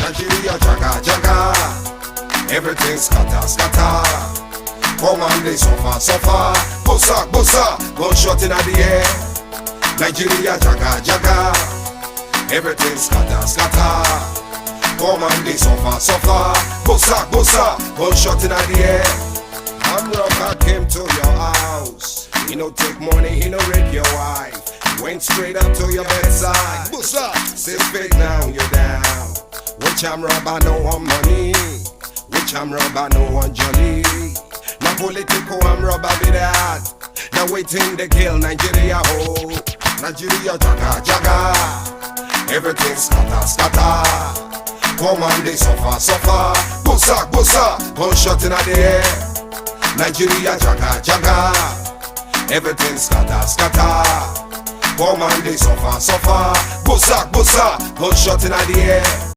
Nigeria jaga jaga, everything scatter scatter. Come on, they suffer suffer. Bossa bossa, gunshot in the air. Nigeria jaga jaga, everything scatter scatter. Come on, they suffer suffer. Bossa bossa, gunshot in the air. I'm rocker came to your house. He no take money, he no rape your wife. Went straight up to your bedside. Bossa, say fake now you're down. Which I'm robber, no one money. Which I'm robber, no one jolly. Now political, I'm robber be that. Now waiting to kill Nigeria whole. Nigeria jaga jaga, everything scatter scatter. Come on, they suffer suffer. Bossa bossa, gunshot in the air. Nigeria jaga jaga, everything scatter scatter. Come on, they suffer suffer. Bossa bossa, gunshot in the air.